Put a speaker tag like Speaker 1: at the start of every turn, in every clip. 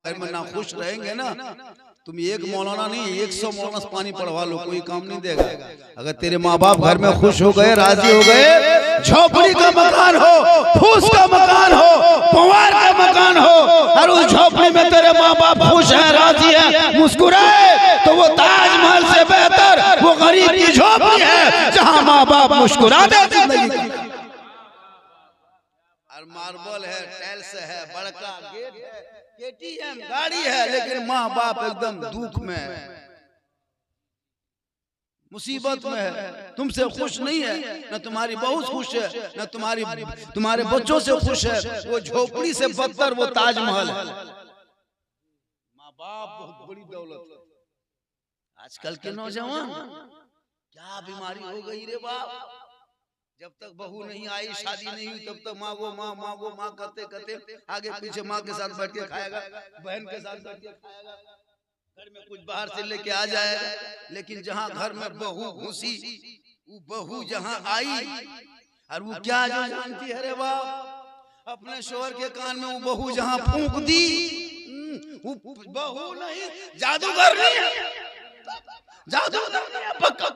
Speaker 1: घर में ना खुश रहेंगे ना, तुम एक मौलाना नहीं 100 मौलाना पानी पढ़वा लो, कोई काम नहीं देगा। अगर तेरे माँ बाप घर में खुश हो गए, राजी हो गए, झोपड़ी का मकान हो, फूस का मकान हो, पवार का मकान हो, और उस झोपड़ी में तेरे माँ बाप खुश हैं, राजी हैं, मुस्कुराए, तो वो ताजमहल से बेहतर वो गरीब की झोपड़ी है जहाँ माँ बाप मुस्कुराते जिंदगी। और मार्बल है, टाइल्स है, बड़का गेट है, केटीएम गाड़ी है, लेकिन माँ बाप एकदम दुख में है, मुसीबत में है, तुमसे खुश नहीं है, न तुम्हारी बहू खुश है, न तुम्हारे बच्चों से खुश है। वो झोपड़ी से बदतर वो ताजमहल है। माँ बाप बहुत बड़ी दौलत है। आजकल के नौजवान क्या बीमारी हो गई रे बाप, जब तक बहू नहीं आई, शादी नहीं हुई, तब तक मांगो माँ करते करते आगे पीछे माँ के साथ बैठ के खाएगा, बहन के साथ बैठ के खाएगा, घर में कुछ बाहर से लेके आ जाएगा। लेकिन जहाँ घर में बहू घुसी, वो बहू जहाँ आई, और वो क्या जो जानती है रे बाप, अपने शोहर के कान में वो बहू जहाँ फूंक दी, वो बहू नहीं जादूगर नहीं है, जादूगर पक्का।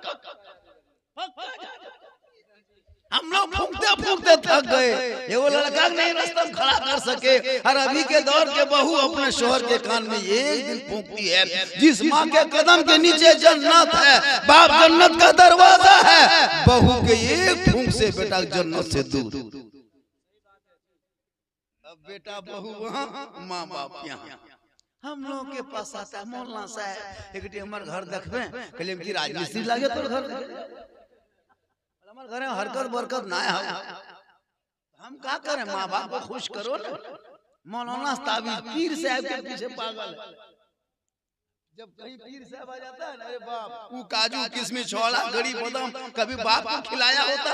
Speaker 1: हम लोग फूंकते फूंकते थक गए, ये वो लड़का नहीं रास्ता खड़ा कर सके। और अभी के दौर के बहू अपने शोहर के कान में एक दिन फूंकती है। जिस माँ के कदम के नीचे जन्नत है, बाप जन्नत का दरवाजा है, बहू के एक फूंक से बेटा जन्नत से दूर। अब बेटा बहू वहाँ, माँ बाप यहाँ। हम लोग के पास आता है मौलाना साहब, एक हमारे घर देखबे, कहले कि राजमिस्त्री लागे तो घर घर हरकत बरकत ना है, हम क्या करें, माँ बाप को खुश करो ना। मौलाना ताबीज पीर साहब के पीछे पागल है। जब कहीं पीर साहब आ जाता है ना, अरे बाप, वो काजू किशमिश छोड़ा गड़ी बादाम कभी बाप को खिलाया होता,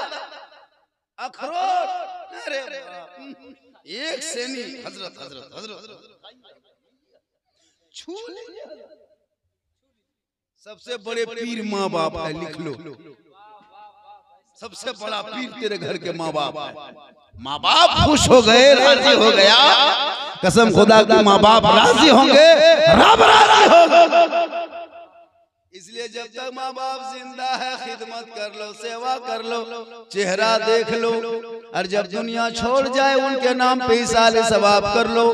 Speaker 1: अखरोट, अरे एक सेनी हजरत हजरत हजरत छू। सबसे बड़े पीर माँ बाप है, लिख लो, सबसे बड़ा पीर तेरे घर के माँ बाप है। माँ बाप खुश हो गए, राजी हो गया, कसम खुदा की माँ बाप राजी होंगे, रब राजी होगा। इसलिए जब तक माँ बाप जिंदा है, खिदमत कर लो, सेवा कर लो, चेहरा देख लो, और जब दुनिया छोड़ जाए उनके नाम पे इसाले सवाब कर लो।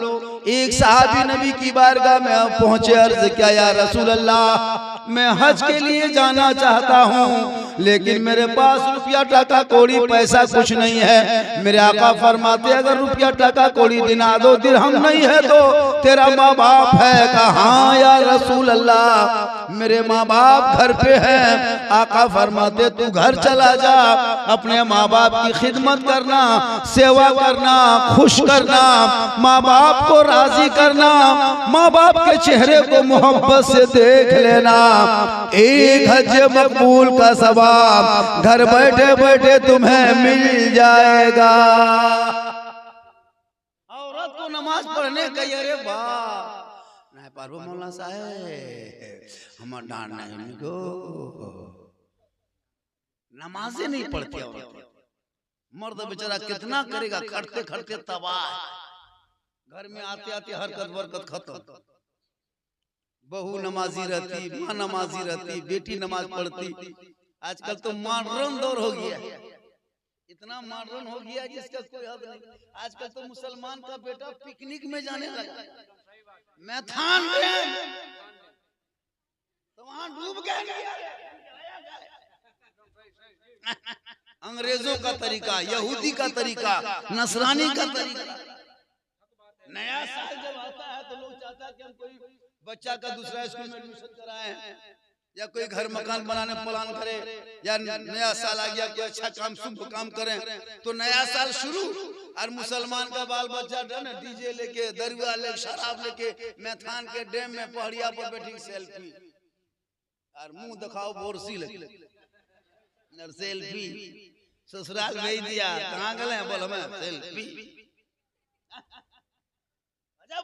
Speaker 1: एक सहाबी नबी की बारगाह में पहुंचे, अर्ज किया, या रसूल अल्लाह, मैं हज के लिए जाना चाहता हूँ, लेकिन मेरे पास रुपया टका कौड़ी पैसा कुछ नहीं है। मेरे आका फरमाते, अगर रुपया टका कौड़ी दिना दो दिरहम नहीं है तो तेरा माँ बाप है। कहाँ या रसूल अल्लाह, मेरे माँ बाप घर पे हैं। आका फरमाते, तू घर चला जा, अपने माँ बाप की खिदमत करना, सेवा करना, खुश करना, माँ बाप को राजी करना, माँ बाप के चेहरे को मोहब्बत से देख लेना। एक हज मकबूल का सवाब घर बैठे बैठे तुम्हें मिल जाएगा। औरत को नमाज पढ़ने का, अरे वाह, नहीं पारो मौलाना साहब, हमारा डांट नहीं को, नमाजें नहीं पढ़ती औरत। मर्द बेचारा कितना करेगा, खटते खटते तबाह, घर में आते आते हरकत बरकत खत्म। बहू नमाजी रहती, माँ नमाजी रहती, बेटी नमाज पढ़ती। आजकल तो मॉडर्न दौर हो गया, इतना मॉडर्न हो गया जिसका कोई हद नहीं। आजकल तो मुसलमान का बेटा पिकनिक में जाने लगा, मैथान तो वहां डूब गए। अंग्रेजों का तरीका, यहूदी का तरीका, नसरानी का तरीका। नया साल जब आता है तो लोग चाहता है कि हम कोई बच्चा का दूसरा स्कूल में एडमिशन कराएं, या कोई घर मकान बनाने प्लान करे, या नया साल आ गया कोई अच्छा काम शुभ काम करें, तो नया साल शुरू, और मुसलमान का बाल बच्चा डीजे लेके, दरुआ लेके, शराब लेके, मैथान के डैम में पहाड़िया पर बैठी सेल्फी, और मुंह दिखाओ बोरसी लगी सेल्फी, ससुराल भेज दिया, कहाँ गए बोल हमें सेल्फी।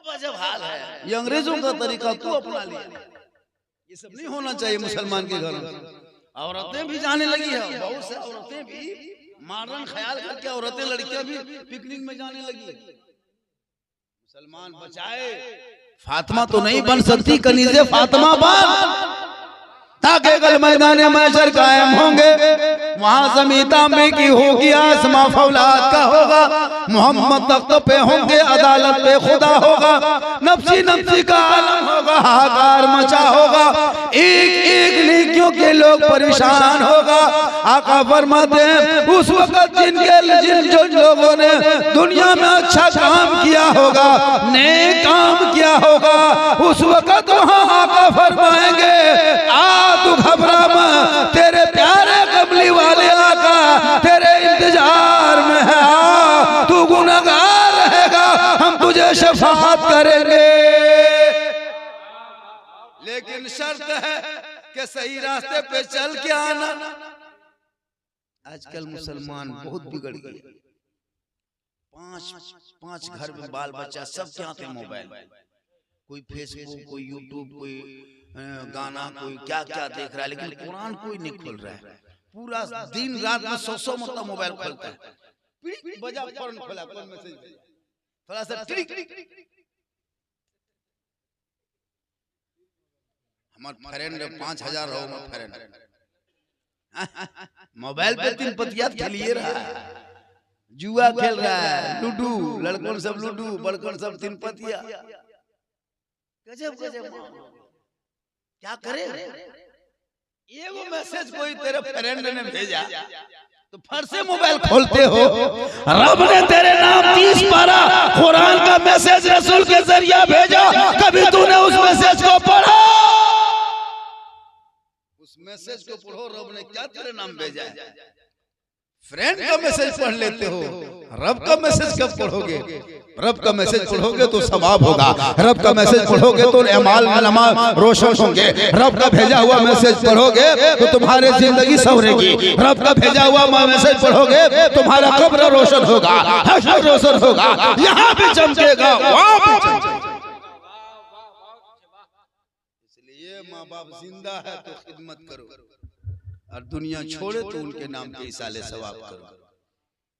Speaker 1: अजब हाल है, ये अंग्रेजों का तरीका तू अपना लिया। ये सब नहीं होना चाहिए मुसलमान के घर में। औरतें भी जाने लगी है, बहुत से औरतें भी मॉडर्न ख्याल करके औरतें लड़कियां भी पिकनिक में जाने लगी। मुसलमान बचाए फातिमा तो नहीं बन सकती, कनीज़े फातिमा बन, ताकि कल मैदान महशर कायम होंगे, वहां ज़मीन तांबे की होगी, आसमां फौलाद का होगा, मोहम्मद तख्त पे होंगे, अदालत पे खुदा होगा, नफ्सी नफ्सी का आलम होगा, हाहाकार मचा होगा, एक एक नेकियों के लोग परेशान होगा। आका फरमाते हैं उस वक्त जिन लोगों ने दुनिया में अच्छा काम किया होगा, नेक काम किया होगा, उस वक्त वहां आका फरमाएंगे आ तू घबरा मत, तेरे प्यारे कमली वाले आका तेरे इंतजार में है, आ तू गुनहगार रहेगा, हम तुझे शफाअत करेंगे, लेकिन शर्त है कि सही रास्ते पे चल के आना। आजकल मुसलमान बहुत बिगड़ गए, पांच घर में बाल बच्चा सबके हाथ में मोबाइल, कोई फेसबुक, कोई यूट्यूब, कोई गाना, कोई क्या क्या देख रहा है, लेकिन कुरान कोई नहीं खोल रहा है। पूरा दिन रात में 100 मतलब मोबाइल खोलता है, बजा फौरन खोला, कौन मैसेज भेजा, थोड़ा सा टिक, हमारा फ्रेंड 5000 हो फ्रेंड मोबाइल पे 3 पतिया खेलिए रहा है, जुआ खेल रहा है, लूडू, लड़कों सब लूडू, बड़कों सब 3 पतिया, गजब गजब। क्या करे, ये वो मैसेज कोई तेरे फ्रेंड ने भेजा तो फट से मोबाइल खोलते हो, रब ने तेरे नाम 30 पारा कुरान का मैसेज रसूल के जरिया भेजा, कभी तूने उस मैसेज को पढ़ा? उस मैसेज को पढ़ो, रब ने क्या तेरे नाम भेजा है? फ्रेंड का मैसेज पढ़ लेते हो, रब का मैसेज कब पढ़ोगे? रब का मैसेज पढ़ोगे तो सवाब होगा, रब का मैसेज पढ़ोगे तो अमाल नमाज रोशन होंगे, रब का भेजा हुआ मैसेज पढ़ोगे तो तुम्हारी जिंदगी संवरेगी, रब का भेजा हुआ मैसेज पढ़ोगे तुम्हारा कब्र रोशन होगा, हश्र रोशन होगा, यहाँ भी चमकेगा, वहाँ भी चमकेगा। इसलिए माँ बाप जिंदा है तो खिदमत करो, और दुनिया छोड़े तो उनके नाम पे इसाले सवाब करो।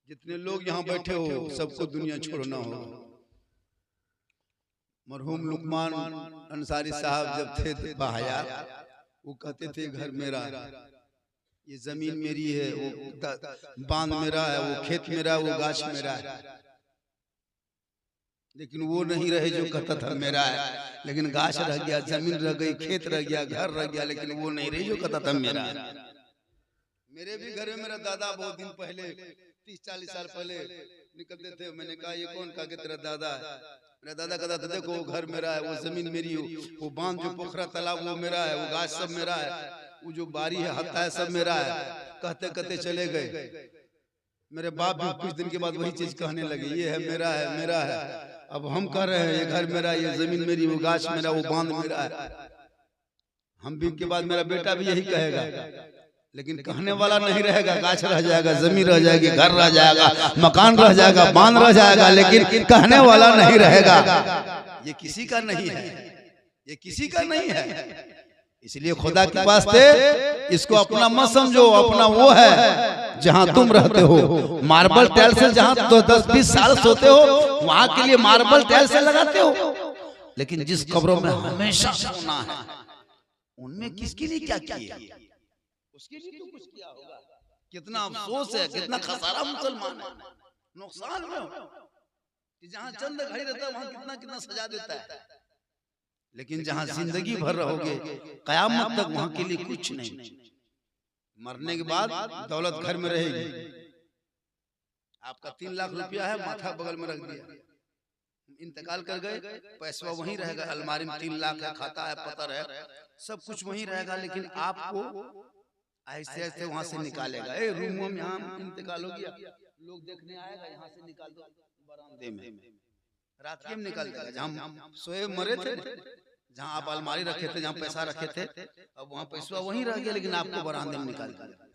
Speaker 1: जितने लोग यहाँ बैठे हो सबको दुनिया छोड़ना हो। मरहूम लुकमान अंसारी साहब जब थे बहाया, वो कहते थे घर मेरा, ये जमीन मेरी है, वो बांध मेरा है, वो खेत मेरा है, वो गाछ मेरा है, लेकिन वो नहीं रहे जो कहता था मेरा है, लेकिन गाछ रह गया, जमीन रह गई, खेत रह गया, घर रह गया, लेकिन वो नहीं रही जो कहता था मेरा है। मेरे भी घर में मेरा दादा बहुत दिन पहले 30-40 साल पहले निकलते थे, मैंने कहा ये कौन? कहा कि तेरा दादा है। मेरा दादा कहता था देखो वो घर मेरा है, वो जमीन मेरी हो, वो बांध जो पोखरा तालाब वो मेरा है, वो गाछ सब मेरा है, वो जो बारी है हत्ता है सब मेरा है। कहते कहते चले गए। मेरे बाप भी कुछ दिन के बाद वही चीज कहने लगे, ये है मेरा है, मेरा है। अब हम कह रहे हैं ये घर मेरा, ये जमीन मेरी, वो गाछ मेरा, वो बांध मेरा है। हम भी के बाद मेरा बेटा भी यही कहेगा, लेकिन कहने वाला नहीं रहेगा। गाछ रह जाएगा, जमीन रह जाएगी, घर रह जाएगा, मकान रह जाएगा, बांध रह जाएगा, लेकिन कहने वाला नहीं रहेगा। ये किसी का नहीं है, ये किसी का नहीं है। इसलिए खुदा के वास्ते इसको अपना मत समझो, अपना वो है जहां तुम रहते हो। मार्बल टाइल से जहां 10-20 साल सोते हो, वहां के लिए मार्बल टाइल से लगाते हो, लेकिन जिस कब्रों में हमेशा सोना है, उनमें किसके लिए क्या किया? उसके लिए तो कुछ किया होगा। कितना अफसोस है, कितना खसारा मुसलमान है, नुकसान में हो कि जहां चंद घड़ी रहता है वहां कितना कितना सजा देता है, लेकिन जहां जिंदगी भर रहोगे कयामत तक वहां के लिए कुछ नहीं। मरने के बाद दौलत घर में रहेगी। आपका 3 लाख रुपया है, माथा बगल में रख दिया, इंतकाल कर गए, पैसा वहीं रहेगा, अलमारी में 3 लाख है, खाता है, पता है, सब कुछ वहीं रहेगा, लेकिन आपको ऐसे ऐसे वहां से निकालेगा। ए रूम में यहाँ इंतकाल हो गया, लोग देखने आएगा, यहाँ से निकाल दो बरामदे में, रात के में निकाल देगा। जहाँ सोए मरे थे, जहाँ आप अलमारी रखे थे, जहाँ पैसा रखे थे, अब वहाँ पैसा वहीं रह गया, लेकिन आपको बरामदे में निकाल देगा।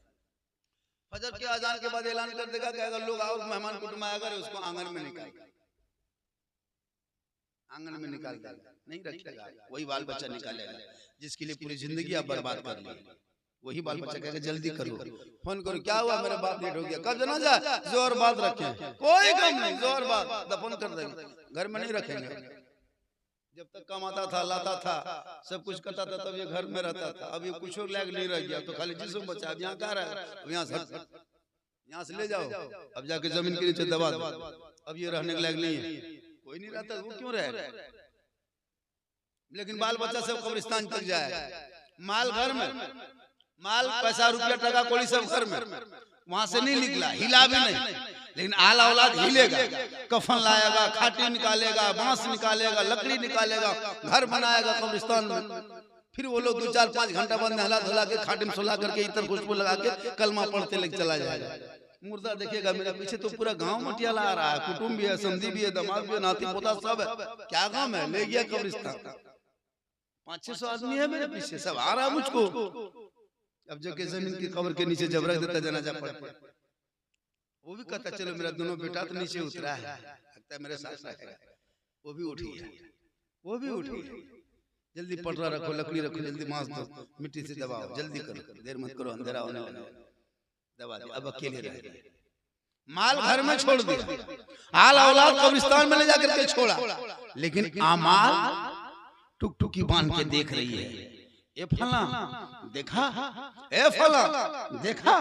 Speaker 1: फजर के अजान के बाद ऐलान कर देगा कि अगर लोग आओ, मेहमान कुटुंब आया करे, उसको आंगन में निकाल, आंगन में निकाल देगा, नहीं रखेगा। वही बाल बच्चा निकालेगा जिसके लिए पूरी जिंदगी आप बर्बाद कर ली। वही बाल बच्चा कहेगा जल्दी करो, फोन करो, क्या हुआ मेरा बाप लेट हो गया, कब जनाजा? जोर बाद रखे, कोई गम नहीं, जोर बाद दफन कर देंगे, घर में नहीं रखेंगे। जब तक कमाता था, लाता था, सब कुछ करता था, तब ये घर में रहता था। अब ये कुछ लायक नहीं रह गया, तो खाली जिस्म बचा। अब यहाँ कहाँ रहा, यहाँ से ले जाओ, अब जाके जमीन के नीचे दबा दो। अब ये रहने के लायक नहीं है, कोई नहीं रहता, वो क्यों रहे? लेकिन बाल बच्चा सब कब्रिस्तान तक जाए, माल घर में, माल पैसा रुपया टका कोड़ी सब घर में, वहां से नहीं निकला, हिला भी नहीं। लेकिन आला औलाद हिलेगा, कफन लाएगा, खाटी निकालेगा, बांस निकालेगा, लकड़ी निकालेगा, घर बनाएगा कब्रिस्तान में। फिर वो लोग 2-4-5 घंटा बाद नहला धुला के खाटी में सुला करके इतर खुशबू लगा के कलमा पढ़ते लेके चला जाएगा। मुर्दा देखिएगा, मेरे पीछे तो पूरा गांव मटियाला आ रहा है, कुटुंब भी है, समधी भी है, दामाद भी है, नाती पोता सब है। क्या गांव है, ले गया कब्रिस्तान। 500-600 आदमी है मेरे पीछे, सब आ रहा है मुझको। अब जो के जमीन की कब्र के नीचे जब रख देता जनाजा पढ़, वो भी कहता चलो मेरा दोनों बेटा तो नीचे उतरा है, लगता है मेरे साथ रहेगा। वो भी उठी है, वो भी उठी है। जल्दी पटरा रखो, लकड़ी रखो, जल्दी मांस दो, मिट्टी से दबाओ, जल्दी करो, देर मत करो, अंधेरा होने वाला है। दबा दे, अब अकेले रह गए। माल घर में छोड़ दिया, आल औलाद कब्रिस्तान में ले जाकर के छोड़ा, लेकिन आमाल टुकटुकी बांध के देख रही है। ए फला देखा, ए फला देखा,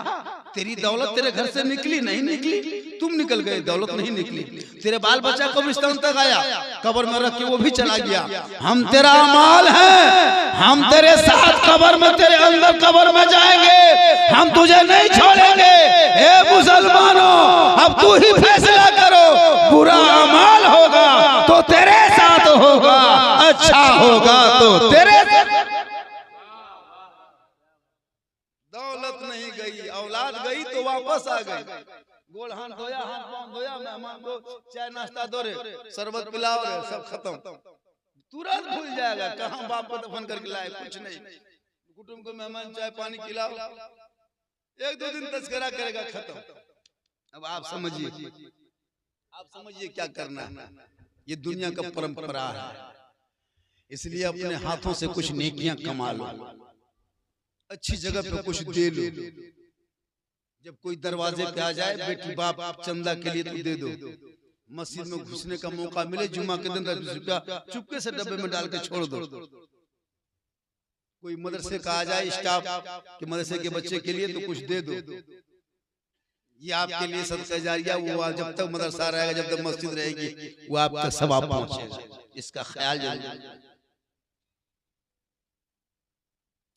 Speaker 1: तेरी दौलत तेरे घर से निकली नहीं निकली, तुम निकल गए, दौलत नहीं निकली। तेरे बाल बच्चा कब्रिस्तान तक आया, कब्र में रख के वो भी चला गया। हम तेरा माल है, हम तेरे साथ कब्र में, तेरे अंदर कब्र में जाएंगे, हम तुझे नहीं छोड़ेंगे। ए मुसलमानों, अब तू ही फैसला करो, बुरा अमाल होगा तो तेरे साथ होगा, अच्छा होगा तो तेरे। दौलत नहीं गई, औलाद गई तो वापस आ गई। गोल हाथ धोया, हाथ पांव धोया, मेहमान को चाय नाश्ता दो रे, शरबत पिलाओ रे, सब खत्म। तुरंत भूल जाएगा कहाँ बाप को दफन करके लाए, कुछ नहीं। कुटुंब को मेहमान चाय पानी खिलाओ, 1-2 दिन तस्करा करेगा, खत्म। अब आप समझिए, आप समझिए क्या करना है। ये दुनिया का परंपरा है, इसलिए अपने हाथों से कुछ नेकियां कमा लो, अच्छी जगह पे कुछ दे लो। जब कोई दरवाजे पे आ जाए, बेटी बाप चंदा के लिए तो दे दो। मस्जिद में घुसने का मौका मिले, जुमा के दिन 10 रुपया चुपके से डब्बे में डाल के छोड़ दो। कोई मदरसे का आ जाए, स्टाफ के मदरसे के बच्चे के लिए तो कुछ दे दो। ये आपके लिए सदका जारिया, वो जब तक मदरसा रहेगा, जब तक मस्जिद रहेगी, वो आपका सवाब पहुंचेगा। इसका ख्याल जरूर।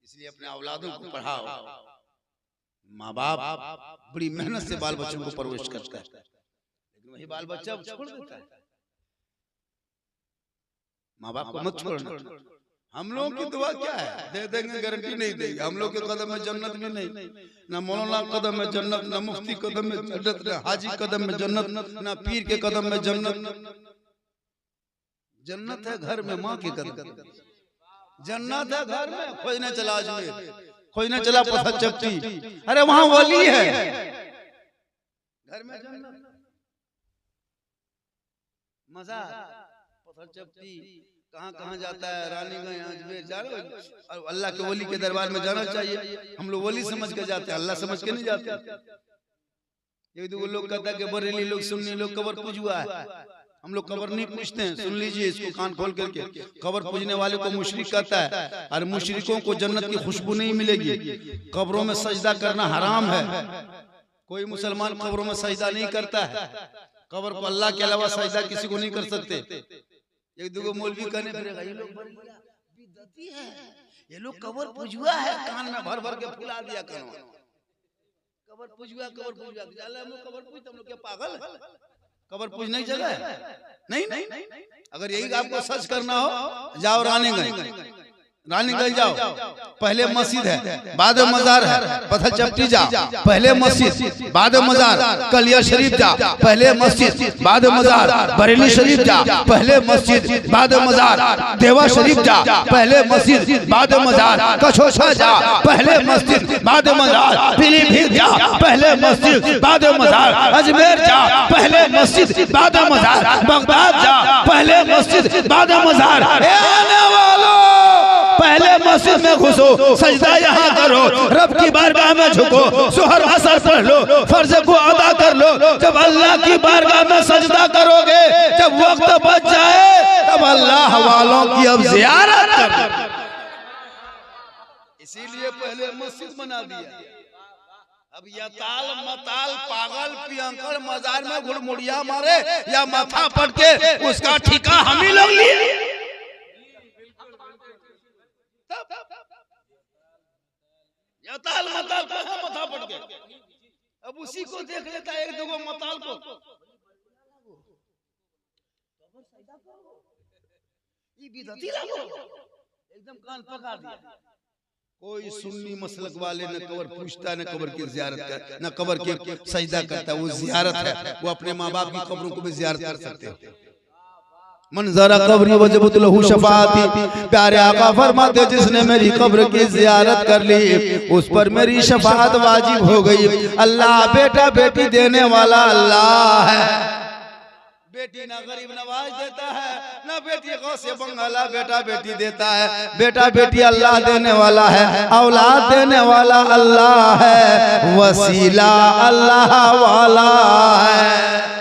Speaker 1: इसलिए अपने औलादों को पढ़ाओ। माँ बाप बड़ी मेहनत से बाल बच्चों को परवरिश करता है, लेकिन वही बाल बच्चा छोड़ देता है। माँ बाप को मत छोड़ना। हम लोगों की दुआ क्या है, दे देंगे गारंटी नहीं देंगे। हम लोग के कदम में जन्नत में नहीं, ना मौलाना कदम में जन्नत, ना मुफ्ती कदम में जन्नत, ना हाजी कदम में जन्नत, ना पीर के कदम में जन्नत। जन्नत है घर में माँ के कदम, जन्नत है घर में। खोजने चला अजमेर, खोजने चला पत्थर चपटी, अरे वहां वली है, घर में जन्नत। मजा पत्थर चपटी कहाँ जाता है, रानीगंज अजमेर जाना। अल्लाह के वली के दरबार में जाना चाहिए। हम लोग वली समझ के जाते हैं, अल्लाह समझ के नहीं जाते। ये तो वो लोग कहता है कि बरेली लोग, सुन्नी लोग कब्र पूजुआ है। हम लोग कब्र नहीं पूछते हैं, सुन लीजिए इसको कान खोल करके। कब्र पूजने वाले को मुशरिक कहता है, और मुशरिकों को जन्नत की खुशबू नहीं मिलेगी। कब्रों में सजदा करना हराम है। कोई मुसलमान कब्रों में सजदा नहीं करता है। कब्र को अल्लाह के अलावा सजदा किसी को नहीं कर सकते। एक दो मौलवी कहने फिरेगा, ये लोग बिदअती है, ये लोग कब्र पूजुआ है, कान में भर भर के फुला दिया करो। कब्र पूजुआ, कब्र पूजुआ, हम लोग कब्र पूजते, हम लोग क्या पागल है? कब्र पूजने की जगह है? नहीं। अगर यही आपको सच करना हो, जाओ रानीगंज, रानीगंज जाओ, पहले मस्जिद है, बाद में मजार है। पत्थर चपटी जा, पहले मस्जिद, बाद में मजार। कलिया शरीफ जा, पहले मस्जिद, बाद में मजार। बरेली शरीफ जा, पहले मस्जिद, बाद में मजार। देवा शरीफ जा, पहले मस्जिद, बाद में मजार। कछोछा जा, पहले मस्जिद, बाद में मजार। पीलीभीत जा, पहले मस्जिद, बाद में मजार। अजमेर जा, पहले मस्जिद, बाद में मजार। बगदाद जा, पहले मस्जिद, बाद में मजार। आने वालों, पहले मस्जिद में घुसो, सजदा यहाँ करो, रब की बारगाह में झुको, सुहर असर पढ़ लो, फर्ज को अदा कर लो। जब अल्लाह की बारगाह में सजदा करोगे, जब वक्त बच जाए, तब अल्लाह वालों की अब जियारत कर। इसीलिए पहले मस्जिद बना दिया। अब या ताल मताल पागल पियंकर मजार में घुड़मुड़िया मारे या माथा पट के उसका ठिका हम ही लोग लिए। या ताल मताल माथा पट के अब उसी को देख लेता एक दो मताल को एकदम कान पका दिया। कोई सुन्नी मसलक वाले न कबर पूछता न कबर की जियारत कर न कबर के सजदा करता। वो जियारत है, वो अपने माँ बाप की कब्रों को भी जियारत कर सकते हो। मंजरा कब्री वजबत लहू शफाअती, प्यारे आका फरमाते जिसने मेरी कब्र की जियारत कर ली उस पर मेरी शफाअत वाजिब हो गई। अल्लाह बेटा बेटी देने वाला अल्लाह है। बेटी ना गरीब नवाज देता है, ना बेटी गौसे बंगाला बेटा बेटी देता है। बेटा बेटी अल्लाह देने वाला है, औलाद देने वाला अल्लाह है, वसीला अल्लाह वाला है।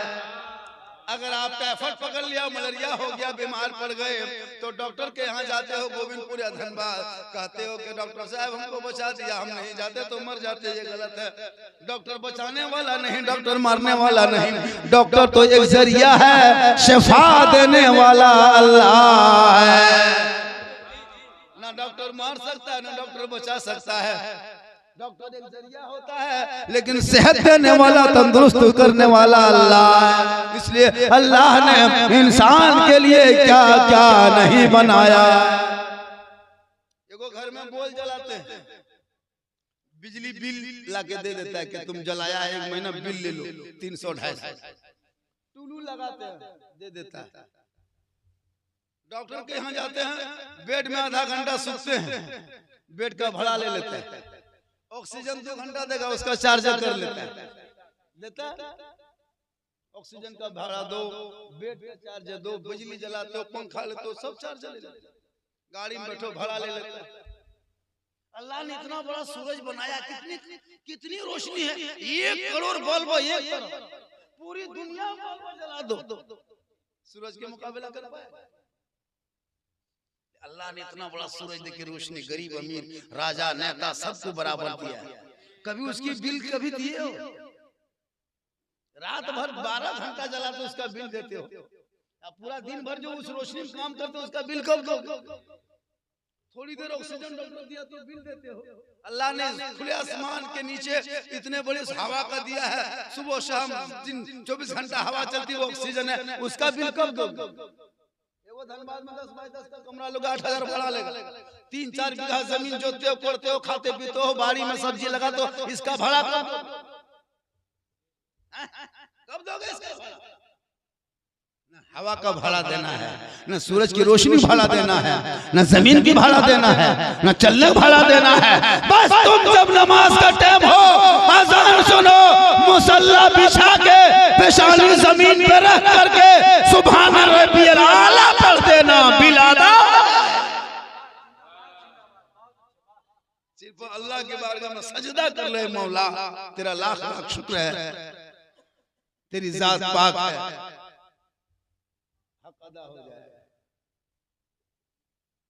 Speaker 1: अगर आप टाइफाइड पकड़ लिया, मलेरिया हो गया, बीमार पड़ गए तो डॉक्टर के यहाँ जाते हो गोविंदपुर या धनबाद, कहते हो कि डॉक्टर साहब हमको बचा दिया, हम नहीं जाते तो मर जाते। ये गलत है। डॉक्टर बचाने वाला नहीं, डॉक्टर मारने वाला नहीं। डॉक्टर तो एक जरिया है, शिफा देने वाला अल्लाह है। ना डॉक्टर मार सकता है ना डॉक्टर बचा सकता है। डॉक्टर एक जरिया होता है, लेकिन सेहत देने वाला तंदुरुस्त करने वाला अल्लाह है। इसलिए अल्लाह ने इंसान के लिए क्या क्या नहीं बनाया। देखो घर में बोल जलाते हैं, बिजली बिल लाके दे देता है कि तुम जलाया, एक महीना बिल ले लो 300-250। टुलू लगाते हैं, दे देता है। डॉक्टर के यहाँ जाते हैं, बेड में आधा घंटा सोते हैं, बेड का भाड़ा ले लेते हैं। ऑक्सीजन 2 घंटा देगा, उसका चार्जर कर लेता है, देता है। ऑक्सीजन का भाड़ा दो, बेड का चार्जर दो, बिजली जलाते हो, पंखा लेते हो, सब चार्जर ले लेते हो। गाड़ी में बैठो भाड़ा ले लेते हो। अल्लाह ने इतना बड़ा सूरज बनाया, कितनी रोशनी है। 1 करोड़ बल्ब, 1 करोड़, पूरी दुनिया बल्ब जला दो, सूरज के मुकाबला कर पाए? अल्लाह ने इतना बड़ा सूरज देके रोशनी, गरीब अमीर राजा नेता सबको बराबर दिया। कभी उसकी बिल कभी दिए हो? रात भर 12 घंटा जलाते तो उसका बिल देते हो, अब पूरा दिन भर जो उस रोशनी में काम करते हो उसका बिल कब दो? थोड़ी देर ऑक्सीजन डॉक्टर दिया तो बिल देते हो। अल्लाह ने खुले आसमान के नीचे इतने बड़े हवा का दिया है, सुबह शाम 24 घंटा हवा चलती है, वो ऑक्सीजन है, उसका बिल कब दो? धनबाद में 10 बाय 10 का कमरा लोग 8,000 भाड़ा लेगा। 3-4 बीघा जमीन जोतते हो, कोड़ते हो, खाते पीते हो, बाड़ी में सब्जी लगाते हो, इसका भाड़ा कब दोगे? इसका भाड़ा न हवा का भाड़ा देना है, न सूरज की रोशनी भाड़ा देना है, न जमीन की भाड़ा देना है, न चलने का भाड़ा देना है। बस तुम जब नमाज का टाइम हो, अज़ान सुनो, मुसल्ला बिछा के पेशानी जमीन पे रख करके सुभान रब्बियल आला पढ़ देना, बिलादा। सिर्फ अल्लाह के बारगाह में सजदा कर ले, मौला तेरा लाख लाख शुक्र है, तेरी जात पाक है, हक अदा हो जाए।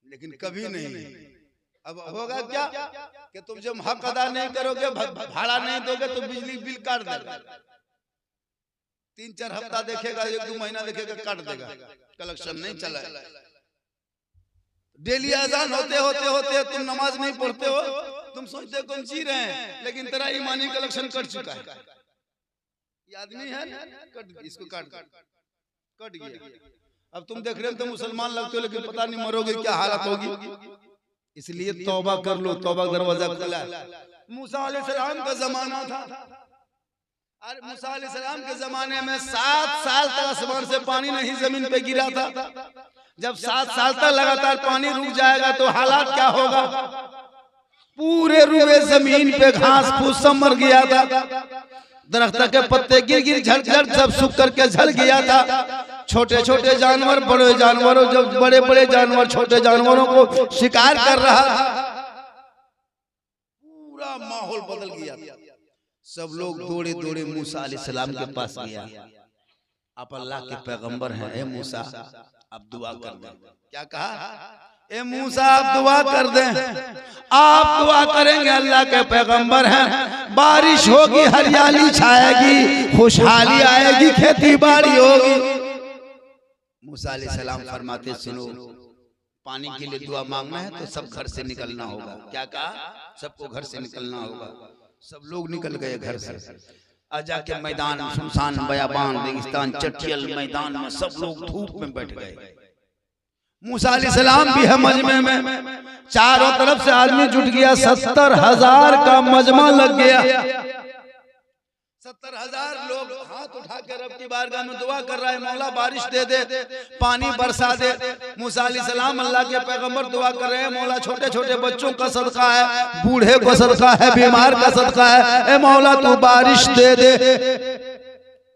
Speaker 1: लेकिन कभी नहीं। अब होगा क्या कि तुम जब हक अदा नहीं करोगे, भाड़ा नहीं दोगे तो बिजली बिल काट देगा। 3-4 हफ्ता देखेगा, 1-2 महीना देखेगा, काट देगा, कलेक्शन नहीं चला। डेली अजान होते होते होते तुम नमाज नहीं पढ़ते हो, तुम सोचते हो तुम जी रहे हैं, लेकिन तेरा ईमानी कलेक्शन कट चुका है। ये आदमी है, कट, इसको कट गया। अब तुम देख रहे हो, तुम मुसलमान लगते हो, लेकिन पता नहीं मरोगे क्या हालत होगी। इसलिए तौबा कर लो, तौबा का दरवाजा खुला है। मूसा अलैहिस्सलाम का जमाना था, और मूसा अलैहिस्सलाम के जमाने में 7 साल तक आसमान से पानी नहीं जमीन पे गिरा था। जब 7 साल तक लगातार पानी रुक जाएगा तो हालात क्या होगा? पूरे रुए जमीन पे घास फूस सब मर गया था, दरख्त के पत्ते गिर गिर झड़ झड़ सब सूख करके झड़ गया था। छोटे छोटे जानवर, बड़े जानवरों, जब बड़े बड़े जानवर छोटे जानवरों को शिकार कर रहा था, पूरा माहौल बदल गया था। सब लोग दौड़े दौड़े मूसा अलैहिस्सलाम के पास गया। आप अल्लाह के पैगंबर हैं, ए मूसा अब दुआ कर दें। क्या कहा? ए मूसा आप दुआ कर दें। आप दुआ करेंगे, अल्लाह के पैगंबर हैं, बारिश होगी, हरियाली छाएगी, खुशहाली आएगी, खेती बाड़ी होगी। मूसा अलैहिस्सलाम फरमाते सुनो, पानी के लिए दुआ मांगना है तो सब घर से निकलना होगा। क्या कहा? सबको घर से निकलना होगा। सब लोग निकल गए घर से। आजा के मैदान, सुनसान बयाबान रेगिस्तान चटियल मैदान में सब लोग धूप में बैठ गए। मूसा अलैहिस्सलाम भी है मजमे में, चारों तरफ से आदमी जुट गया, 70,000 का मजमा लग गया। 70,000 लोग हाथ उठा के रब की बारगाह में दुआ कर रहा है, मौला बारिश दे दे, पानी बरसा दे। मूसा अलैहिस्सलाम अल्लाह के पैगंबर दुआ कर रहे हैं, मौला छोटे छोटे बच्चों का सदका है, बूढ़े को सदका है, बीमार का सदका है, ए मौला तू बारिश दे दे।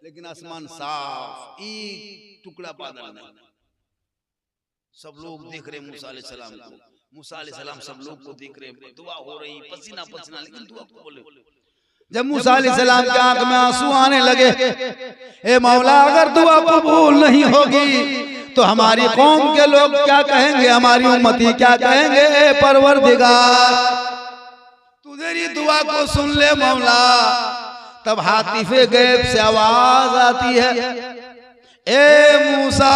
Speaker 1: लेकिन आसमान साफ, एक टुकड़ा बादल नहीं। सब लोग देख रहे मूसा अलैहिस्सलाम को, मूसा अलैहिस्सलाम सब लोग को देख रहे, दुआ हो रही, पसीना पसीना, लेकिन दुआ को बोले। जब मूसा अलैहिस्सलाम की आंख में आंसू आने लगे, ए मौला अगर दुआ कबूल नहीं होगी तो हमारी कौम के लोग क्या कहेंगे, हमारी उम्मती क्या कहेंगे। ए परवरदिगार तू तेरी दुआ को सुन ले मौला। तब हातिफे गैब से आवाज आती है, ए मूसा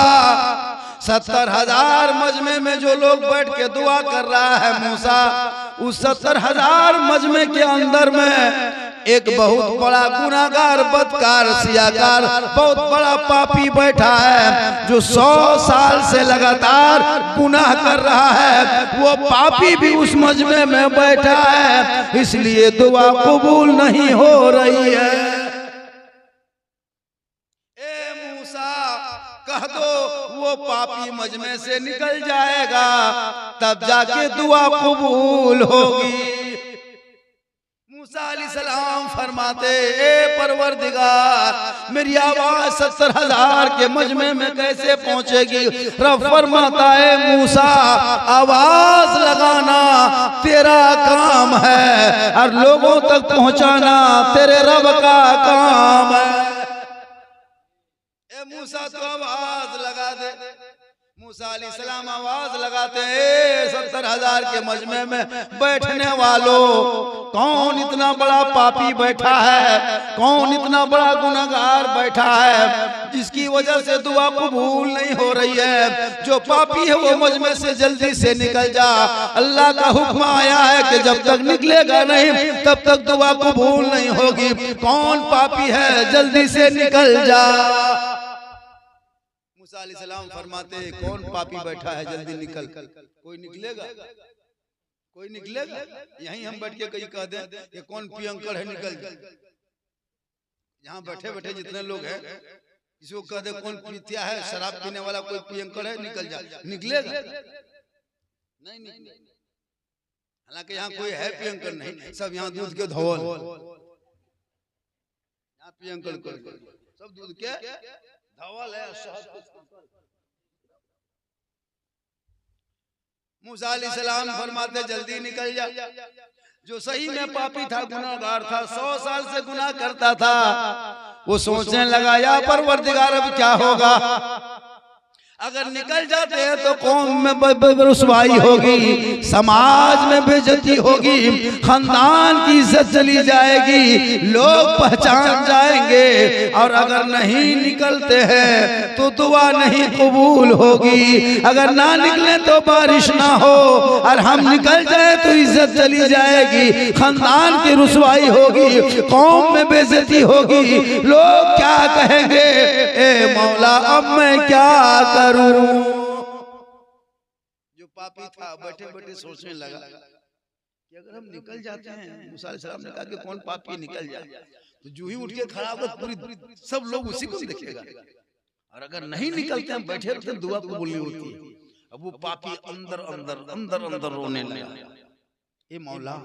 Speaker 1: 70,000 मजमे में जो लोग बैठ के दुआ कर रहा है मूसा, उस 70,000 मजमे के अंदर में एक बहुत बड़ा गुनाहगार, बदकार, सियाकार, बहुत बड़ा पापी बैठा है, जो 100 साल से लगातार गुनाह कर रहा है। वो पापी भी उस मजमे में बैठा है, इसलिए दुआ कबूल नहीं हो रही है। ए मूसा कह दो वो पापी मजमे से निकल जाएगा, तब जाके दुआ कबूल होगी। मूसा अलैहिस्सलाम फरमाते, ए परवरदिगार मेरी आवाज 70,000 के मजमे में कैसे पहुंचेगी। रब फरमाता है, मूसा आवाज लगाना तेरा काम है और लोगों तक पहुंचाना तेरे रब का काम है। ए मूसा तो आवाज लगा दे। मूसा अलैहिस्सलाम आवाज लगाते हैं, 70,000 के मजमे में बैठने वालों, कौन इतना बड़ा पापी बैठा है, कौन इतना बड़ा गुनाहगार बैठा है जिसकी वजह से दुआ कबूल नहीं हो रही है। जो पापी है वो मजमे से जल्दी से निकल जा। अल्लाह का हुक्म आया है कि जब तक निकलेगा नहीं तब तक दुआ कबूल नहीं होगी। कौन पापी है, जल्दी से निकल जा। मूसा अलैहिस्सलाम फरमाते, कौन पापी बैठा है, जल्दी निकल। कोई निकलेगा? कोई निकलेगा? यहीं हम बैठ के कहीं कह दें कि कौन पियंकर है, निकल जा। यहाँ बैठे बैठे जितने लोग हैं, किसी को कह दे कौन पीतिया है, शराब पीने वाला कोई पियंकर है, निकल जा। निकलेगा? नहीं निकलेगा। हालांकि यहाँ कोई है पियंकर नहीं, सब यहाँ दूध के धौल, यहाँ पियंकर सब दूध के धौल है। मूसा अलैहिस्सलाम फरमाते, जल्दी निकल जा। जो सही में पापी था, गुनाहगार था, 100 साल से गुनाह करता था, वो सोचने लगा, या परवरदिगार अब क्या होगा। अगर निकल जाते हैं तो कौम में रुसवाई होगी, समाज में बेइज्जती होगी, खानदान की इज्जत चली जाएगी, लोग पहचान जाएंगे। और अगर नहीं निकलते हैं तो दुआ नहीं कबूल होगी। अगर ना निकले तो बारिश ना हो, और हम निकल जाए तो इज्जत चली जाएगी, खानदान की रुसवाई होगी, कौम में बेइज्जती होगी, लोग क्या कहेंगे। ए मौला अब मैं क्या करूं। जो पापी था बैठे बैठे सोचने लगा कि अगर हम निकल जाते हैं, मूसा अलैहिस्सलाम ने कहा कि कौन पापी निकल जाए, तो जो ही उठ के खड़ा होगा पूरी सब लोग उसी को देखेगा। और अगर नहीं निकलते हैं, बैठे रहते, दुआ कबूल नहीं होती है। अब वो पापी अंदर अंदर अंदर अंदर रोने लगा, ए मौला,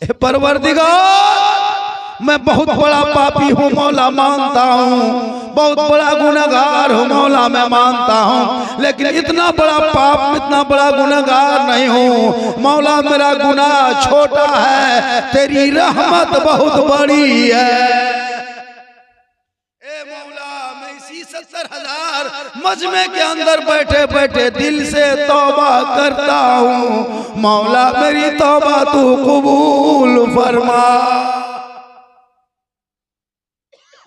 Speaker 1: ए परवरदिगार मैं बहुत बड़ा पापी हूँ मौला, मानता हूँ, बहुत बड़ा गुनहगार हूँ मौला, मैं मानता हूँ, लेकिन इतना बड़ा पाप, इतना बड़ा गुनहगार नहीं हूँ मौला, मेरा गुनाह छोटा है, तेरी रहमत बहुत बड़ी है। ए मौला, मैं इसी 70,000 हजार मजमे के अंदर बैठे बैठे दिल से तौबा करता हूँ, मौला मेरी तौबा तू कबूल फरमा।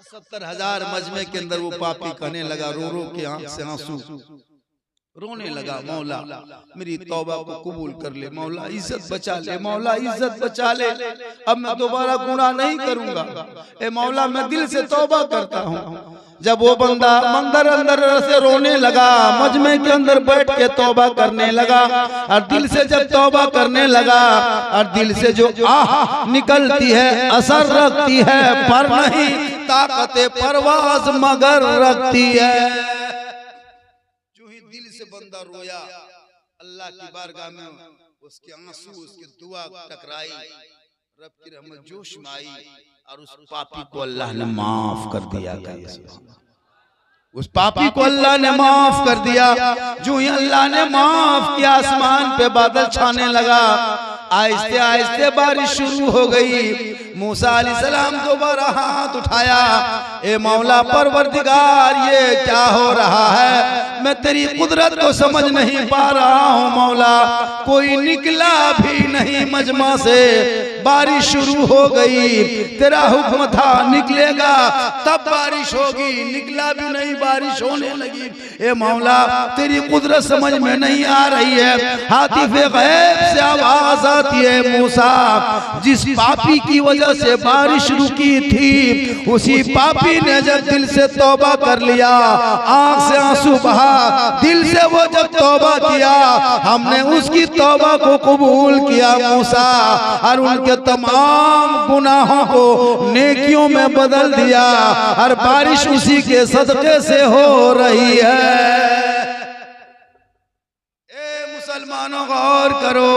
Speaker 1: 70,000 मजमे के अंदर वो पापी कहने लगा, रो रो के आंख से आंसू रोने लगा, मौला मेरी तौबा को कबूल कर ले, मौला इज्जत बचा ले, मौला इज्जत बचा ले, अब मैं दोबारा गुनाह नहीं करूंगा, ए मौला मैं दिल से तौबा करता हूँ। जब वो बंदा मंदिर अंदर से रोने लगा, मजमे के अंदर बैठ के तौबा करने लगा, और दिल से जब तौबा करने लगा और दिल से जो आह निकलती है असर रखती है, पर नहीं ताकत परवाज मगर रखती है। दिल से बंदा रोया, अल्लाह की बारगाह में उसके आंसू उसके दुआ टकराई, रब की रहमत जोश में आई और उस पापी को अल्लाह ने माफ कर दिया। उस पापी को अल्लाह ने माफ कर दिया। जो ही अल्लाह ने माफ किया, आसमान पे बादल छाने लगा, आहिस्ते आहिस्ते बारिश शुरू हो गई। मूसा अलैहिस्सलाम दोबारा हाथ उठाया, ए मौला परवरदिगार ये क्या हो रहा है, मैं तेरी कुदरत को समझ नहीं पा रहा हूँ मौला। कोई निकला भी नहीं मजमा से, बारिश शुरू हो गई, तेरा हुक्म था निकलेगा तब बारिश होगी, निकला भी नहीं, बारिश होने लगी। ए मौला तेरी कुदरत समझ में नहीं आ रही है। हातिफ़े गैब से आवाज आती है, मूसा जिस पापी की वजह से बारिश रुकी थी, उसी पापी ने जब दिल से तौबा कर लिया, आंख से आंसू बहा, दिल से वो जब तौबा किया, हमने उसकी तौबा को कबूल किया मूसा, और उनके तमाम गुनाहों को नेकियों में बदल दिया, और बारिश उसी के सदक़े से हो रही है। ए मुसलमानों गौर करो,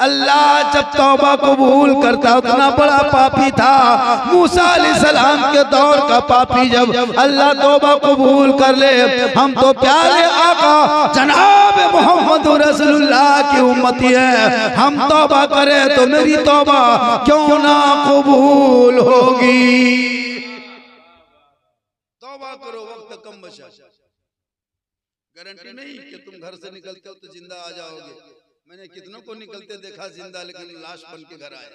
Speaker 1: अल्लाह जब तौबा कबूल करता, उतना बड़ा पापी था मूसा अलैहिस्सलाम के दौर का पापी, जब अल्लाह तौबा कबूल कर ले, हम तो प्यारे आका जनाब मोहम्मद रसूलुल्लाह की उम्मती है, हम तौबा करें तो मेरी तौबा क्यों ना कबूल होगी। तौबा करो, वक्त कम बचा, गारंटी नहीं कि तुम घर से निकलते हो तो जिंदा आ जाओगे। मैंने कितनों को निकलते देखा जिंदा, लेकिन लाश बन के घर आए।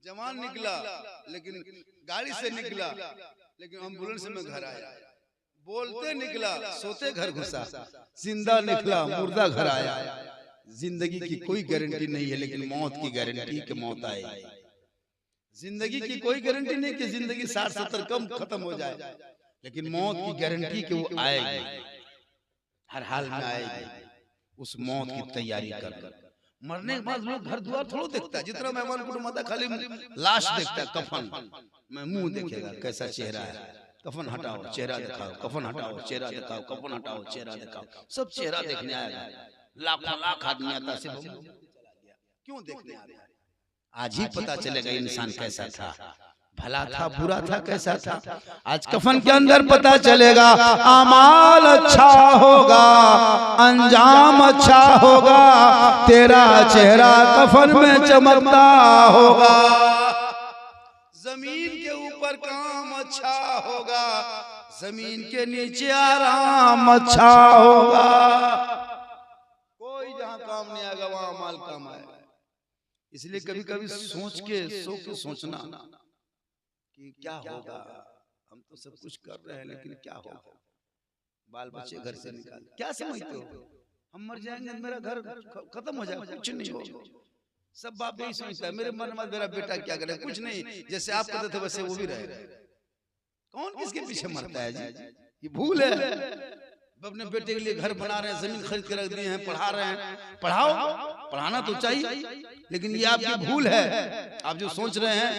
Speaker 1: जवान निकला लेकिन गाड़ी से निकला, लेकिन एम्बुलेंस में घर आया। बोलते निकला, सोते घर घुसा। जिंदा निकला, मुर्दा घर आया। जिंदगी की कोई गारंटी नहीं है, लेकिन मौत की गारंटी कि मौत आएगी। जिंदगी की कोई गारंटी नहीं कि जिंदगी 60-70 कम खत्म हो जाए, लेकिन मौत की गारंटी कि वो आएगी, हर हाल में आएगी। उस मौत की तैयारी कर। मरने के बाद लोग घर द्वार थोड़ा देखता है, जितना मेहमान कुटुंब आता खाली लाश देखता है, कफन में मुंह देखेगा कैसा चेहरा है, कफन हटाओ चेहरा दिखाओ, कफन हटाओ चेहरा दिखाओ, कफन हटाओ चेहरा दिखाओ, सब चेहरा देखने आएगा। लाखों लाख आदमी आता है, क्यों देखने आ रहे हैं? आज ही पता चलेगा इंसान कैसा था, भला था बुरा था कैसा था। आज कफन के अंदर पता चलेगा, आमाल अच्छा होगा, अंजाम अच्छा होगा, तेरा चेहरा कफन में चमकता होगा। जमीन के ऊपर काम अच्छा होगा, जमीन के नीचे आराम अच्छा होगा। कोई जहां काम नहीं आएगा वहां माल काम आएगा। इसलिए कभी कभी सोच के सोचना कि क्या होगा। हम तो सब कुछ कर रहे हैं, लेकिन क्या होगा, बाल बच्चे घर से निकाल, क्या समझते हो हम मर जाएंगे, मेरा घर खत्म हो जाएगा, कुछ नहीं होगा। सब बाप यही सोचता है, मेरे मन में मेरा बेटा क्या करे, कुछ नहीं, जैसे आप करते थे वैसे वो भी रहे। कौन किसके पीछे मरता है जी, ये भूल है। अपने बेटे के लिए घर बना रहे हैं, जमीन खरीद के रख दिए हैं, पढ़ा रहे हैं, पढ़ाओ, पढ़ाना तो चाहिए, लेकिन ये आपकी भूल है। आप जो सोच रहे हैं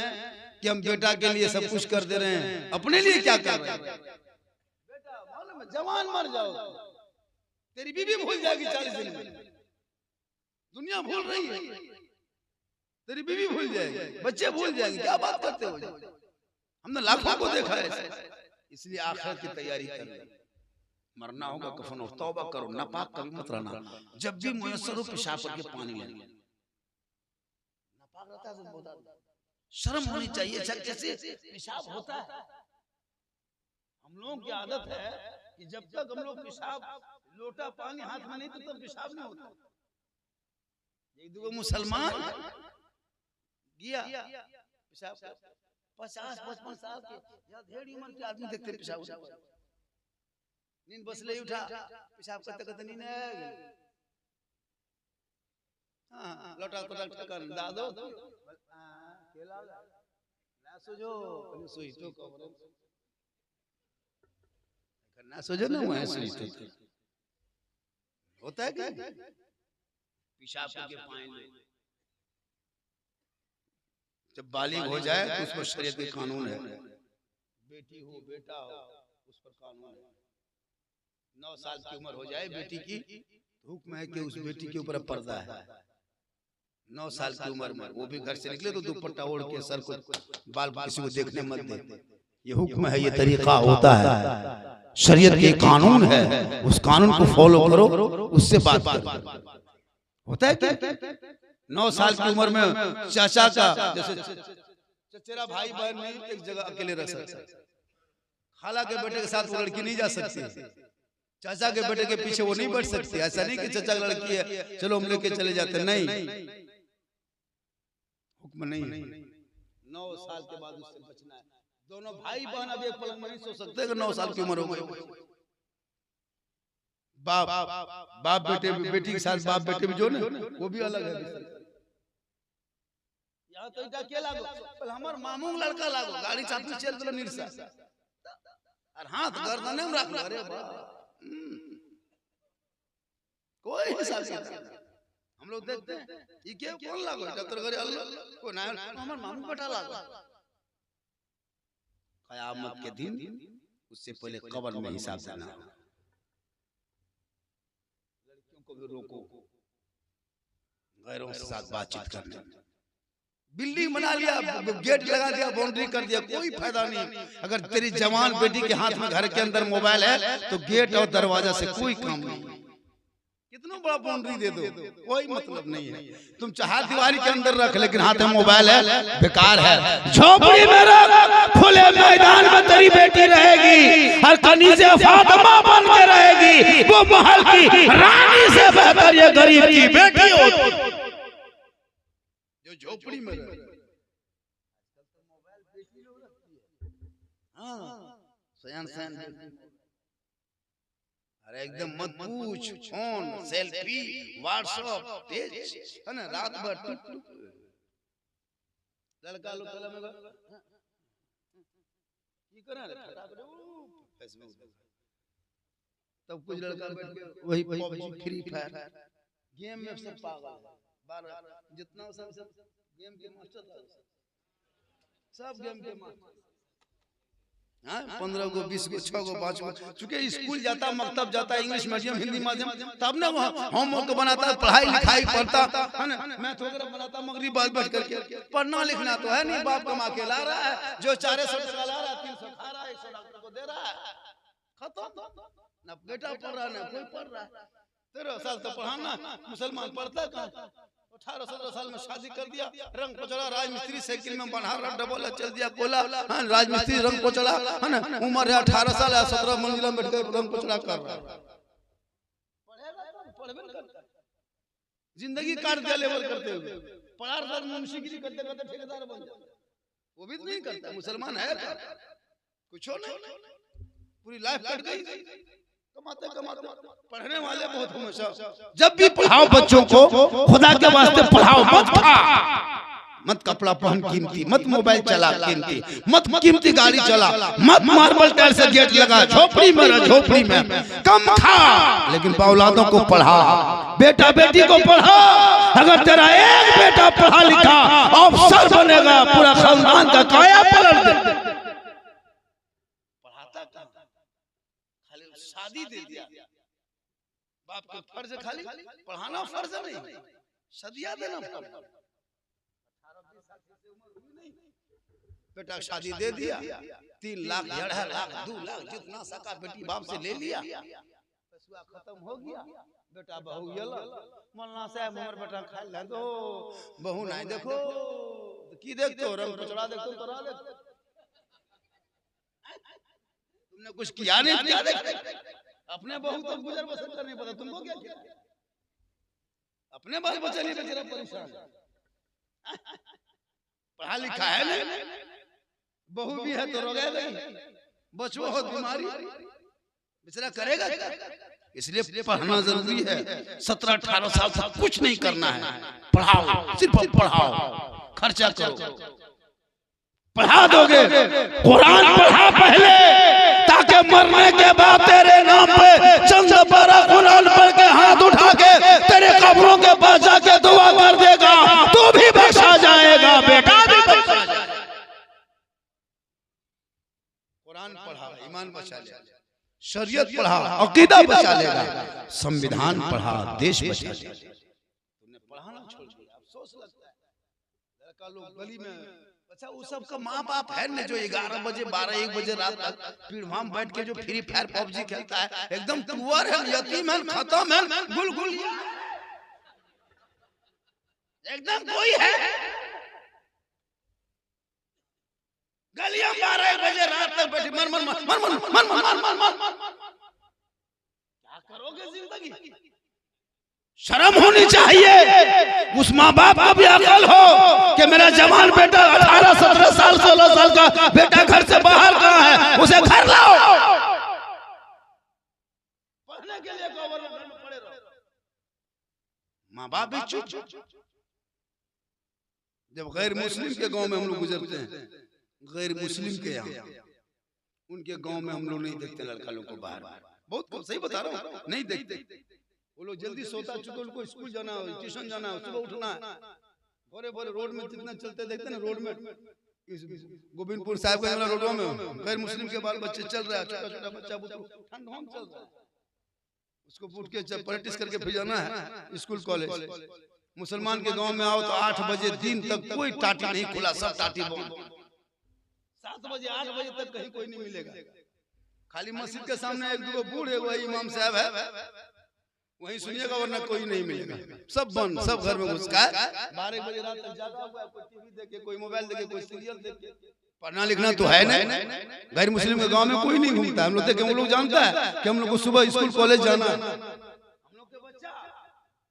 Speaker 1: कि हम बेटा के लिए सब कुछ कर दे रहे हैं, अपने लिए क्या कर रहे हैं? बेटा मालूम है, जवान मर जाओ, तेरी बीवी भूल जाएगी 40 दिन में, दुनिया भूल रही है, तेरी बीवी भूल जाएगी, बच्चे भूल जाएंगे, क्या बात करते हो? हमने लाखों को देखा है। इसलिए आखिरत की तैयारी कर, मरना होगा कफन हो, तौबा करो, नापाक कभी मत रहना। जब भी मुयस्सर हो पेशाब करके पानी लेना, नापाक रहता है बहुत, शर्म होनी चाहिए। जैसे पेशाब होता है, हम लोगों की आदत है कि जब तक हम लोग पेशाब लोटा पानी हाथ में नहीं तो तब पेशाब नहीं होता। एक दो मुसलमान गया पेशाब 50-55 साल के या ढेर उम्र के आदमी देखते पेशाब नींद बस ले उठा पेशाब करते करते नींद आ गई। हां लोटा पटक ठकन दादो केला ना सोजो सोई तो कवर करना सोजो ना मैं सोई तो होता है कि पेशाब करके पाए लो। जब बालिग हो जाए तो उस पर शरीयत के कानून है, बेटी हो बेटा हो उस पर कानून है। 9 साल की उम्र हो जाए बेटी की हुक्म है कि उस बेटी के ऊपर पर्दा है। 9 साल की उम्र में वो भी घर से निकले तो दुपट्टा ओढ़ के सर को बाल किसी को देखने मत दे। ये हुक्म है, ये तरीका होता है, शरीयत के कानून है, उस कानून को फॉलो करो, उससे बात करो। होता है क्या 9 साल की उम्र में चाचा का जैसे चचेरा भाई बहन नहीं एक जगह अकेले रह सकते, खाला के बेटे के साथ वो लड़की नहीं जा सकती, चाचा के बेटे के पीछे वो नहीं बढ़ सकती। ऐसा नहीं कि चाचा की लड़की है चलो हम लेके चले जाते, नहीं, हुक्म नहीं। 9 साल के बाद उससे बचना है। दोनों भाई बहन अब एक पलंग में नहीं सो सकते कि 9 साल की उम्र हो गई। बाप बेटे बेटी के साथ बाप बेटे भी जो ना वो भी अलग है। यहाँ तो इटा के लागो पर हमार मामू लड़का लागो गाड़ी चापी चल तो निरसा और हाथ गर्दन में रख लो। अरे बाप कोई हिसाब से हम लोग देखते हैं ये क्या कौन लागो डॉक्टर घरे अल्लाह को ना हमार मामू बेटा लागो। कयामत के दिन उससे पहले कब्र में हिसाब देना। लड़कियों को भी रोको गैरों के साथ बातचीत करने। बिल्डिंग बना लिया, गेट लगा दिया, बाउंड्री कर दिया, कोई फायदा नहीं। अगर तेरी जवान बेटी के हाथ में घर के अंदर मोबाइल है तो गेट और दरवाजा से कोई काम नहीं। कितना बड़ा बाउंड्री दे दो कोई मतलब नहीं है। तुम चाहे दीवारी के अंदर रख लेकिन हाथ में मोबाइल है बेकार है। झोपड़ी में रख, खुले मैदान में तेरी बेटी रहेगी और कनी से फातिमा बन के रहेगी। वो महल की रानी से बेहतर ये गरीब की बेटी होती जो झोपड़ी में रहे। हाँ सयान अरे एकदम मत पूछ, फोन सेल्फी व्हाट्सएप तेज है ना रात भर लड़का लोग कला में की करे फेसबुक तब कुछ लड़का बैठ के वही पबजी फ्री फायर गेम में सब पागल है। 12 जितना सब गेम के मास्टर सब गेम के मास्टर। हाँ 15 को 20 को 6 को 5 को चूंकि स्कूल जाता मकतब जाता इंग्लिश मीडियम हिंदी माध्यम तब ना वहाँ होमवर्क बनाता पढ़ाई लिखाई पढ़ता है ना मैथ वगैरह बनाता मगरिब बैठ करके पढ़ना लिखना तो है नहीं। बाप कमा के ला रहा है जो 400 टका ला रहा है 300 खा रहा है 100 डॉक्टर को दे रहा है खत्म। ना बेटा पढ़ रहा ना कोई पढ़ रहा। 13 साल तो पढ़ाना मुसलमान पढ़ता कहाँ। 18-17 साल में शादी कर दिया, रंग पोचड़ा राजमिस्त्री साइकिल में बना रहा डबल चल दिया कोला। हाँ राजमिस्त्री रंग पोचड़ा है ना उम्र है 18 साल 17 मंजिला में बैठ कर रंग पोचड़ा कर रहा है। जिंदगी काट दिया लेबर करते हुए। पढ़ा रहा मुंशीगिरी करते करते ठेकेदार बन जाता वो भी नहीं करता। मुसलमान है कुछ नहीं पूरी लाइफ कट गई कमाते कमाते। पढ़ने वाले बहुत हमेशा जब भी पढ़ाओ बच्चों को खुदा के वास्ते पढ़ाओ। मत कपड़ा पहन कीमती, मत मोबाइल चला कीमती, मत कीमती गाड़ी चला, मत मार्बल टाइल से गेट लगा, झोपड़ी में रह, झोपड़ी में कम खा लेकिन औलादों को पढ़ा। बेटा बेटी को पढ़ा। अगर तेरा एक बेटा पढ़ा लिखा अफसर बनेगा पूरा खानदान का काया पलट दे। शादी दे दिया बाप को फर्ज खाली पढ़ाना फर्ज नहीं सदिया देना फर्ज। 18-20 साल की उम्र हुई नहीं बेटा शादी दे दिया 3 लाख 1.5 लाख 2 लाख जितना सका बेटी बाप से ले लिया पैसा खत्म हो गया। बेटा बहू येला मौलाना साहब हमर बेटा खा ले दो बहू नहीं देखो की देखते हो रंग पचड़ा देखते हो करा ले तुमने कुछ किया नहीं, क्या अपने बहू तक गुजर बसर का नहीं पता, तुमको क्या किया? अपने बाल बच्चे नहीं बेचारा परेशान, पढ़ा लिखा है नहीं, बहू भी है तो रोगे नहीं, बच्चों हो बीमारी, बेचारा करेगा क्या? इसलिए पढ़ना जरूरी है। 17-18 साल तक कुछ नहीं करना है, पढ़ाओ, सिर्फ पढ़ाओ, खर्चा करो। पढ़ा दोगे, कुरान पढ़ा पहले, ताकि मरने के बाद तेरे नाम पे चंद पारा कुरान पढ़ के हाथ उठा के तेरे कब्रों के पास जाके दुआ कर देगा, तू भी बख्शा जाएगा, बेटा भी बख्शा जाएगा। कुरान पढ़ा, ईमान बचा लेगा, शरीयत पढ़ा, अकीदा बचा लेगा, संविधान पढ़ा, देश बचा लेगा। तुमने पढ़ाना छोड़ दिया, अफसोस लगता है। लड़का लोग गली में, अच्छा वो सब का माँ बाप है न जो 11 बजे 12-1 बजे रात तक पीढ़ाम बैठ के जो फ्री फायर पबजी खेलता है, एकदम टुअर है, यतीम है, खत्म है, गुलगुल एकदम कोई है। गलियां 12-1 बजे रात तक बैठे मन मन मन मन मन मन मन मन मन, क्या करोगे जिंदगी? शर्म होनी चाहिए। उस माँ बाप को भी अकल हो कि मेरा जवान बेटा 18-17 साल 16 साल का बेटा घर से बाहर कहाँ है, उसे घर लाओ। पढ़ने के लिए गवर्नमेंट घर में पड़े रहो, माँ बाप भी चुप। जब गैर मुस्लिम के गांव में हम लोग गुजरते हैं, गैर मुस्लिम के यहाँ, उनके गांव में हम लोग नहीं देखते लड़का लोग को बाहर, बहुत सही बता रहा हूँ, नहीं देखते। वो लोग जल्दी सोता चुके, उनको स्कूल जाना हो, ट्यूशन जाना हो, सुबह उठना है, बोरे बोरे रोड में जितना चलते देखते ना, रोड में गोविंदपुर साहब के रोडों में गैर मुस्लिम के बाल बच्चे चल रहा है, छोटा छोटा बच्चा ठंड होम चल रहा है, उसको पूछ के प्रैक्टिस करके भेजना है स्कूल कॉलेज। मुसलमान के गांव में आओ तो 8 बजे दिन तक कोई टाटी नहीं खुला, सब टाटी बंद। 7 बजे 8 बजे तक कहीं कोई नहीं मिलेगा, खाली मस्जिद के सामने 1-2 बूढ़े वही इमाम साहब है, वहीं सुनिएगा, वरना कोई नहीं मिलेगा, सब बंद, सब घर में घुस का 12 बजे रात तक जागा हुआ है, कोई टीवी देखे, कोई मोबाइल देखे, कोई सीरियल देखे। पढ़ना लिखना तो है नहीं। गैर मुस्लिम के गांव में कोई नहीं घूमता, हम लोग देखे, हम लोग जानता है कि हम लोग को सुबह स्कूल कॉलेज जाना है, हम लोग के बच्चा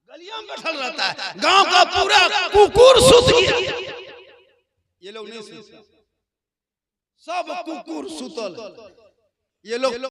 Speaker 1: गलियां में बैठल रहता है, गांव का पूरा कुकुर सुत गया, ये लोग नहीं सुनते, सब कुकुर सुतल, ये लोग